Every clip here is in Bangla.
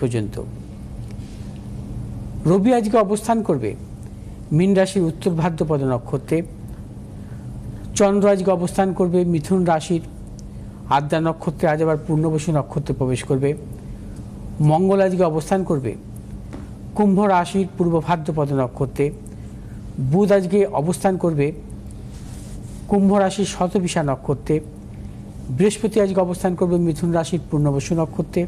পর্যন্ত। রবি আজকে অবস্থান করবে মীন রাশির উত্তর ভাদ্রপদ নক্ষত্রে। চন্দ্র আজকে অবস্থান করবে মিথুন রাশির আদ্রা নক্ষত্রে, আজ আবার পূর্ণবসু নক্ষত্রে প্রবেশ করবে। মঙ্গল আজকে অবস্থান করবে কুম্ভ রাশির পূর্ব ভাদ্রপদ নক্ষত্রে। বুধ আজকে অবস্থান করবে কুম্ভ রাশির শতবিশা নক্ষত্রে। বৃহস্পতি আজকে অবস্থান করবে মিথুন রাশির পূর্ণবসু নক্ষত্রে।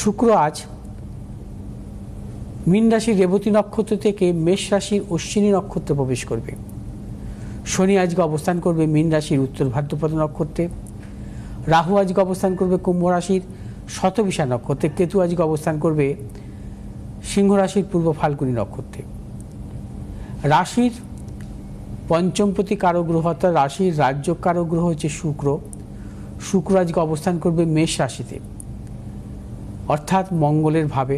শুক্র আজ মীন রাশির রেবতী নক্ষত্র থেকে মেষ রাশির অশ্বিনী নক্ষত্রে প্রবেশ করবে। শনি আজকে অবস্থান করবে মীন রাশির উত্তর ভাদ্রপদ নক্ষত্রে। রাহু আজকে অবস্থান করবে কুম্ভ রাশির শতবিশা নক্ষত্রে। কেতু আজকে অবস্থান করবে সিংহ রাশির পূর্ব ফাল্গুনী নক্ষত্রে। রাশির পঞ্চমপতি কারক গ্রহ অর্থাৎ রাশির রাজ্য কারক গ্রহ হচ্ছে শুক্র। শুক্র আজকে অবস্থান করবে মেষ রাশিতে অর্থাৎ মঙ্গলের ভাবে,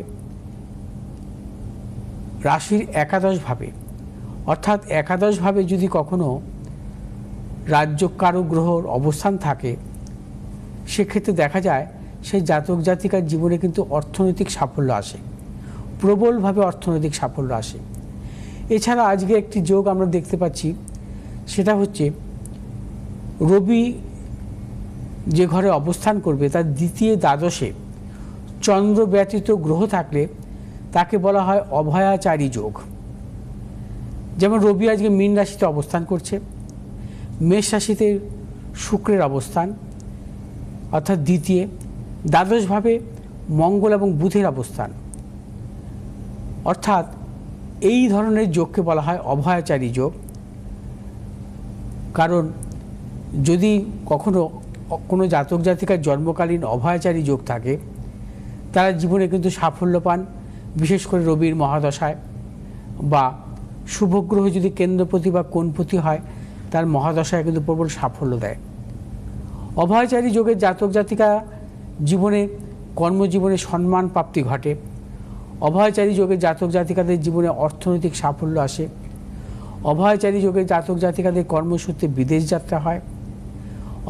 রাশির একাদশ ভাবে। অর্থাৎ একাদশ ভাবে যদি কখনো রাজ্য কারক গ্রহর অবস্থান থাকে সেক্ষেত্রে দেখা যায় সেই জাতক জাতিকার জীবনে কিন্তু অর্থনৈতিক সাফল্য আসে, প্রবলভাবে অর্থনৈতিক সাফল্য আসে। এছাড়া আজকে একটি যোগ আমরা দেখতে পাচ্ছি, সেটা হচ্ছে রবি যে ঘরে অবস্থান করবে তার দ্বিতীয় দ্বাদশে চন্দ্র ব্যতীত গ্রহ থাকলে তাকে বলা হয় অভয়াচারী যোগ। যেমন রবি আজকে মীন রাশিতে অবস্থান করছে, মেষ রাশিতে শুক্রের অবস্থান অর্থাৎ দ্বিতীয়, দ্বাদশভাবে মঙ্গল এবং বুধের অবস্থান, অর্থাৎ এই ধরনের যোগকে বলা হয় অভয়াচারী যোগ। কারণ যদি কখনো কোনো জাতক জাতিকার জন্মকালীন অভয়াচারী যোগ থাকে তারা জীবনে কিন্তু সাফল্য পান, বিশেষ করে রবির মহাদশায় বা শুভগ্রহ যদি কেন্দ্রপতি বা কোণপতি হয় তার মহাদশায় কিন্তু প্রবল সাফল্য দেয়। অভয়াচারী যোগের জাতক জাতিকা জীবনে কর্মজীবনে সম্মান প্রাপ্তি ঘটে। অভয়াচারী যোগের জাতক জাতিকাদের জীবনে অর্থনৈতিক সাফল্য আসে। অভয়াচারী যোগের জাতক জাতিকাদের কর্মসূত্রে বিদেশ যাত্রা হয়।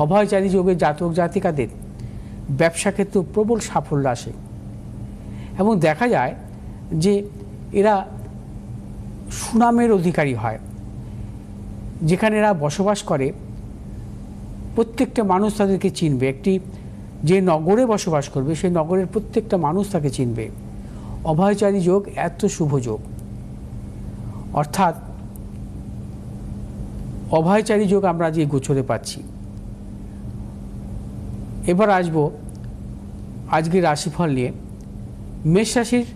অভয়াচারী যোগের জাতক জাতিকাদের ব্যবসা ক্ষেত্রে প্রবল সাফল্য আসে এবং দেখা যায় যে এরা সুনামের অধিকারী হয়। যেখানে এরা বসবাস করে প্রত্যেকটা মানুষ তাদেরকে চিনবে। একটি যে নগরে বসবাস করবে সেই নগরের প্রত্যেকটা মানুষ তাকে চিনবে। অভয়াচারী যোগ এত শুভ যোগ, অর্থাৎ অভয়াচারী যোগ আমরা যে গোচরে পাচ্ছি। এবার আসবো আজকের রাশিফল নিয়ে। মেষ রাশির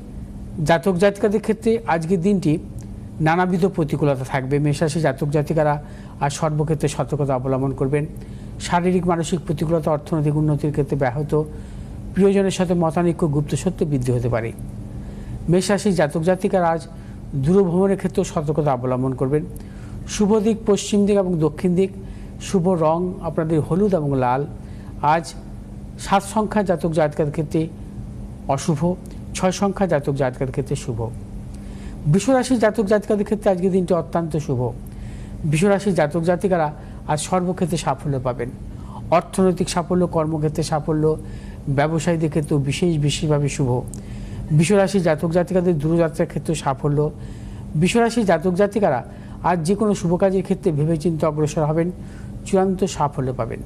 জাতক জাতিকাদের ক্ষেত্রে আজকের দিনটি নানাবিধ প্রতিকূলতা থাকবে। মেষ রাশির জাতক জাতিকারা আর সর্বক্ষেত্রে সতর্কতা অবলম্বন করবেন। শারীরিক মানসিক প্রতিকূলতা অর্থনৈতিক উন্নতির ক্ষেত্রে ব্যাহত, প্রিয়জনের সাথে মতানৈক্য গুপ্ত সত্যে বৃদ্ধি হতে পারে। মেষ রাশির জাতক জাতিকারা আজ দূরভ্রমণের ক্ষেত্রেও সতর্কতা অবলম্বন করবেন। শুভ দিক পশ্চিম দিক এবং দক্ষিণ দিক। শুভ রং আপনাদের হলুদ এবং লাল। আজ 7 সংখ্যা জাতক জাতিকাদের ক্ষেত্রে অশুভ, 6 সংখ্যা জাতক জাতিকাদের ক্ষেত্রে শুভ। বৃষরাশির জাতক জাতিকাদের ক্ষেত্রে আজকের দিনটি অত্যন্ত শুভ। বৃষরাশির জাতক জাতিকারা আজ সর্বক্ষেত্রে সাফল্য পাবেন। অর্থনৈতিক সাফল্য, কর্মক্ষেত্রে সাফল্য, ব্যবসায়ীদের ক্ষেত্রেও বিশেষভাবে শুভ। বৃষরাশির জাতক জাতিকাদের দূরযাত্রার ক্ষেত্রে সাফল্য। বৃষরাশির জাতক জাতিকারা আজ যে কোনো শুভ কাজের ক্ষেত্রে ভেবেচিন্তে অগ্রসর হবেন, চূড়ান্ত সাফল্য পাবেন।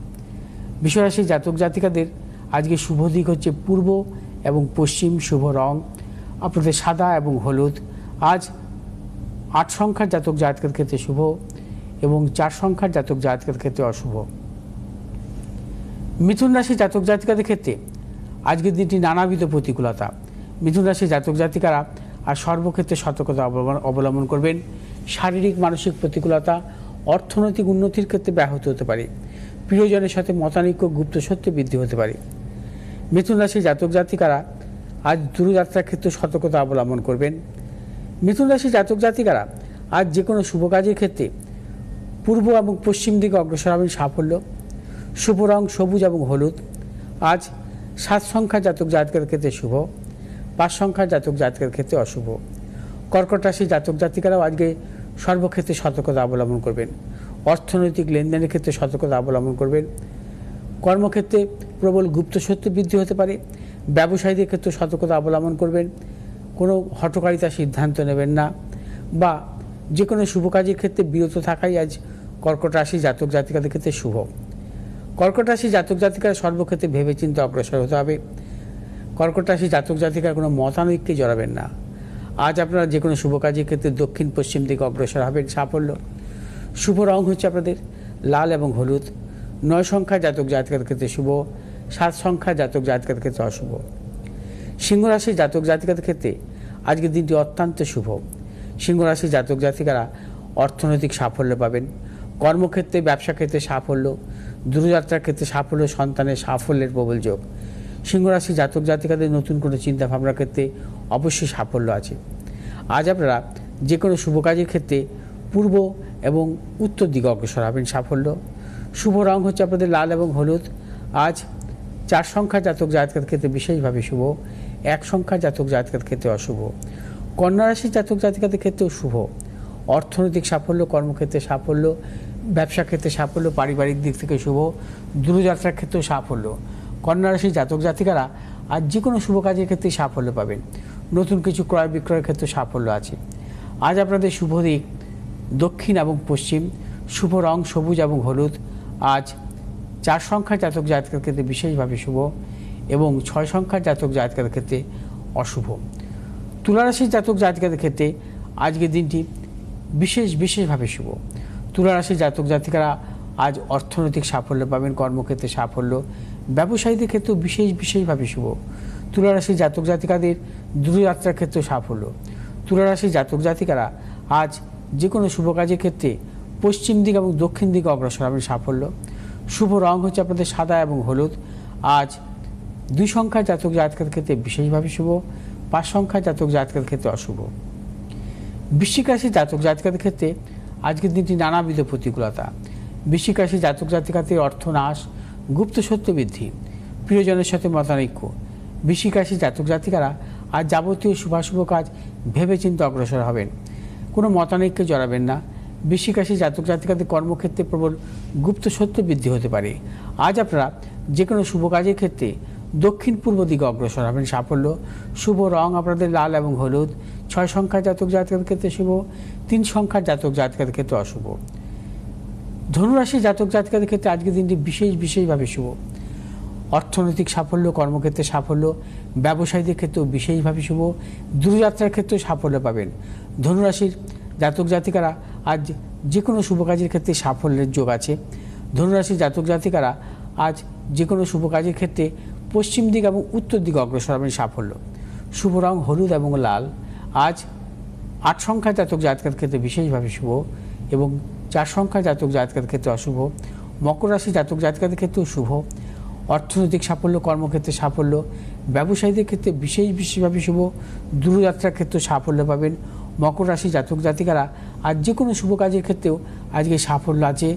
বৃষরাশির জাতক জাতিকাদের আজকে শুভ দিক হচ্ছে পূর্ব এবং পশ্চিম। শুভ রং আপনাদের সাদা এবং হলুদ। আজ 8 সংখ্যার জাতক জাতকের ক্ষেত্রে শুভ এবং 4 সংখ্যার জাতক জাতকের ক্ষেত্রে অশুভ। মিথুন রাশির জাতক জাতিকাদের ক্ষেত্রে আজকের দিনটি নানাবিধ প্রতিকূলতা। মিথুন রাশির জাতক জাতিকারা আর সর্বক্ষেত্রে সতর্কতা অবলম্বন করবেন। শারীরিক মানসিক প্রতিকূলতা অর্থনৈতিক উন্নতির ক্ষেত্রে ব্যাহত হতে পারে। প্রিয়জনের সাথে মতানৈক্য গুপ্ত সত্যে বৃদ্ধি হতে পারে। মিথুন রাশির জাতক জাতিকারা আজ দূরযাত্রার ক্ষেত্রে সতর্কতা অবলম্বন করবেন। মিথুন রাশির জাতক জাতিকারা আজ যে কোনো শুভ কাজের ক্ষেত্রে পূর্ব এবং পশ্চিম দিকে অগ্রসর হবেন, সাফল্য। শুভ রং সবুজ এবং হলুদ। আজ 7 সংখ্যা জাতক জাতকের ক্ষেত্রে শুভ, 5 সংখ্যার জাতক জাতকের ক্ষেত্রে অশুভ। কর্কট রাশির জাতক জাতিকারাও আজকে সর্বক্ষেত্রে সতর্কতা অবলম্বন করবেন। অর্থনৈতিক লেনদেনের ক্ষেত্রে সতর্কতা অবলম্বন করবেন। কর্মক্ষেত্রে প্রবল গুপ্ত সত্য বৃদ্ধি হতে পারে। ব্যবসায়ীদের ক্ষেত্রে সতর্কতা অবলম্বন করবেন, কোনো হঠকারিতার সিদ্ধান্ত নেবেন না বা যে কোনো শুভ কাজের ক্ষেত্রে বিরত থাকাই আজ কর্কট রাশি জাতক জাতিকাদের ক্ষেত্রে শুভ। কর্কট রাশি জাতক জাতিকারা সর্বক্ষেত্রে ভেবেচিন্তে অগ্রসর হতে হবে। কর্কট রাশি জাতক জাতিকার কোনো মতানৈক্যে জড়াবেন না। আজ আপনারা যে কোনো শুভ কাজের ক্ষেত্রে দক্ষিণ পশ্চিম দিকে অগ্রসর হবেন সাফল্য। শুভ রং হচ্ছে আপনাদের লাল এবং হলুদ। 9 সংখ্যা জাতক জাতিকাদের ক্ষেত্রে শুভ, 7 সংখ্যা জাতক জাতিকাদের ক্ষেত্রে অশুভ। সিংহ রাশি জাতক জাতিকাদের ক্ষেত্রে আজকের দিনটি অত্যন্ত শুভ। সিংহ রাশি জাতক জাতিকারা অর্থনৈতিক সাফল্য পাবেন, কর্মক্ষেত্রে ব্যবসা ক্ষেত্রে সাফল্য, দূরযাত্রার ক্ষেত্রে সাফল্য, সন্তানের সাফল্যের প্রবল যোগ। সিংহ রাশি জাতক জাতিকাদের নতুন কোনো চিন্তা ভাবনার ক্ষেত্রে অবশ্যই সাফল্য আছে। আজ আপনারা যে কোনো শুভ কাজের ক্ষেত্রে পূর্ব এবং উত্তর দিকে অগ্রসর হবেন সাফল্য। শুভ রং হচ্ছে আপনাদের লাল এবং হলুদ। আজ 4 সংখ্যা জাতক জাতিকাদের ক্ষেত্রে বিশেষভাবে শুভ, 1 সংখ্যা জাতক জাতিকাদের ক্ষেত্রে অশুভ। কন্যা রাশি জাতক জাতিকাদের ক্ষেত্রেও শুভ। অর্থনৈতিক সাফল্য, কর্মক্ষেত্রে সাফল্য, ব্যবসা ক্ষেত্রে সাফল্য, পারিবারিক দিক থেকে শুভ, দূরযাত্রার ক্ষেত্রেও সাফল্য। কন্যা রাশি জাতক জাতিকারা আজ যে কোনো শুভ কাজের ক্ষেত্রে সাফল্য পাবেন, নতুন কিছু ক্রয় বিক্রয়ের ক্ষেত্রে সাফল্য আছে। আজ আপনাদের শুভ দিক দক্ষিণ এবং পশ্চিম। শুভ রং সবুজ এবং হলুদ। আজ 4 সংখ্যার জাতক জাতিকাদের ক্ষেত্রে বিশেষভাবে শুভ এবং 6 সংখ্যার জাতক জাতিকাদের ক্ষেত্রে অশুভ। তুলা রাশির জাতক জাতিকাদের ক্ষেত্রে আজকের দিনটি বিশেষভাবে শুভ। তুলা রাশির জাতক জাতিকারা আজ অর্থনৈতিক সাফল্য পাবেন, কর্মক্ষেত্রে সাফল্য, ব্যবসায়ীদের ক্ষেত্রেও বিশেষভাবে শুভ। তুলা রাশির জাতক জাতিকাদের দূরযাত্রার ক্ষেত্রে সাফল্য। তুলা রাশির জাতক জাতিকারা আজ যে কোনো শুভ কাজের ক্ষেত্রে পশ্চিম দিক এবং দক্ষিণ দিকে অগ্রসর হবেন সাফল্য। শুভ রং হচ্ছে আপনাদের সাদা এবং হলুদ। আজ 2 সংখ্যার জাতক জাতিকাদের ক্ষেত্রে বিশেষভাবে শুভ, 5 সংখ্যার জাতক জাতিকাদের ক্ষেত্রে অশুভ। বৃশ্চিক রাশির জাতক জাতিকাদের ক্ষেত্রে আজকের দিনটি নানাবিধ প্রতিকূলতা। বৃশ্চিক রাশির জাতক জাতিকাদের অর্থনাশ, গুপ্ত সত্য বৃদ্ধি, প্রিয়জনের সাথে মতানৈক্য। বৃশ্চিক রাশির জাতক জাতিকারা আজ যাবতীয় শুভাশুভ কাজ ভেবেচিন্তে অগ্রসর হবেন, কোনো মতানৈক্যে জড়াবেন না। বৃশ্চিক রাশির জাতক জাতিকাদের কর্মক্ষেত্রে প্রবল গুপ্ত সত্য বৃদ্ধি হতে পারে। আজ আপনারা যে কোনো শুভ কাজের ক্ষেত্রে দক্ষিণ পূর্ব দিকে অগ্রসর হবেন সাফল্য। শুভ রং আপনাদের লাল এবং হলুদ। 6 সংখ্যার জাতক জাতিকাদের ক্ষেত্রে শুভ, 3 সংখ্যার জাতক জাতিকাদের ক্ষেত্রে অশুভ। ধনুরাশির জাতক জাতিকাদের ক্ষেত্রে আজকের দিনটি বিশেষভাবে শুভ। অর্থনৈতিক সাফল্য, কর্মক্ষেত্রে সাফল্য, ব্যবসায়ীদের ক্ষেত্রেও বিশেষভাবে শুভ, দূরযাত্রার ক্ষেত্রেও সাফল্য পাবেন। ধনুরাশির জাতক জাতিকারা আজ যে কোনো শুভ কাজের ক্ষেত্রে সাফল্যের যোগ আছে। ধনুরাশির জাতক জাতিকারা আজ যে কোনো শুভ কাজের ক্ষেত্রে পশ্চিম দিক এবং উত্তর দিকে অগ্রসর হবেন সাফল্য। শুভ রং হলুদ এবং লাল। আজ 8 সংখ্যার জাতক জাতিকাদের ক্ষেত্রে বিশেষভাবে শুভ এবং 4 সংখ্যার জাতক জাতিকাদের ক্ষেত্রে অশুভ। মকর রাশি জাতক জাতিকাদের ক্ষেত্রেও শুভ। অর্থনৈতিক সাফল্য, কর্মক্ষেত্রে সাফল্য, ব্যবসায়ীদের ক্ষেত্রে বিশেষভাবে শুভ, দূরযাত্রার ক্ষেত্রে সাফল্য পাবেন। মকর রাশি জাতক জাতিকারা আজ যে কোনো শুভ কাজের ক্ষেত্রেও আজকে সাফল্য আছে।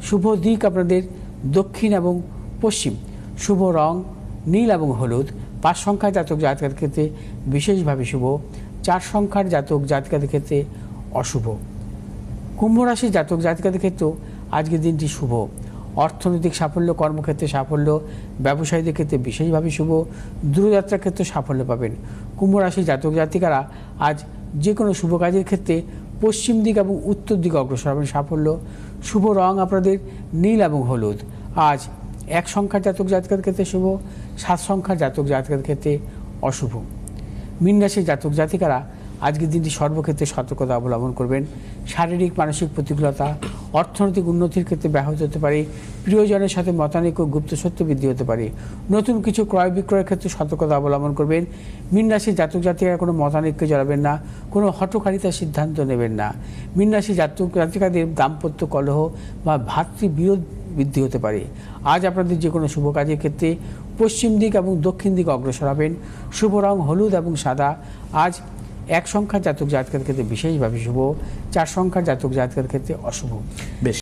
শুভ দিক আপনাদের দক্ষিণ এবং পশ্চিম। শুভ রং নীল এবং হলুদ। 5 সংখ্যার জাতক জাতিকাদের ক্ষেত্রে বিশেষভাবে শুভ, 4 সংখ্যার জাতক জাতিকাদের ক্ষেত্রে অশুভ। কুম্ভ রাশির জাতক জাতিকাদের ক্ষেত্রেও আজকের দিনটি শুভ। অর্থনৈতিক সাফল্য, কর্মক্ষেত্রে সাফল্য, ব্যবসায়ীদের ক্ষেত্রে বিশেষভাবে শুভ, দূরযাত্রার ক্ষেত্রে সাফল্য পাবেন। কুম্ভ রাশির জাতক জাতিকারা আজ যে কোনো শুভ কাজের ক্ষেত্রে পশ্চিম দিক এবং উত্তর দিকে অগ্রসর হবেন সাফল্য। শুভ রং আপনাদের নীল এবং হলুদ। আজ 1 সংখ্যার জাতক জাতিকাদের ক্ষেত্রে শুভ, 7 সংখ্যার জাতক জাতিকাদের ক্ষেত্রে অশুভ। মীন রাশির জাতক জাতিকারা আজকের দিনটি সর্বক্ষেত্রে সতর্কতা অবলম্বন করবেন। শারীরিক মানসিক প্রতিকূলতা, অর্থনৈতিক উন্নতির ক্ষেত্রে ব্যাহত হতে পারে, প্রিয়জনের সাথে মতানৈক্য, গুপ্ত সত্য বৃদ্ধি হতে পারে। নতুন কিছু ক্রয় বিক্রয়ের ক্ষেত্রে সতর্কতা অবলম্বন করবেন। মীন রাশির জাতক জাতিকারা কোনো মতানৈক্যে জড়াবেন না, কোনো হঠকারিতার সিদ্ধান্ত নেবেন না। মীন রাশির জাতক জাতিকাদের দাম্পত্য কলহ বা ভাতৃবিরোধ বৃদ্ধি হতে পারে। আজ আপনাদের যে কোনো শুভ কাজের ক্ষেত্রে পশ্চিম দিক এবং দক্ষিণ দিকে অগ্রসর হবেন। শুভ রং হলুদ এবং সাদা। আজ 1 সংখ্যার জাতক জাতিকাদের ক্ষেত্রে বিশেষভাবে শুভ, 4 সংখ্যার জাতক জাতিকাদের ক্ষেত্রে অশুভ। বেশ।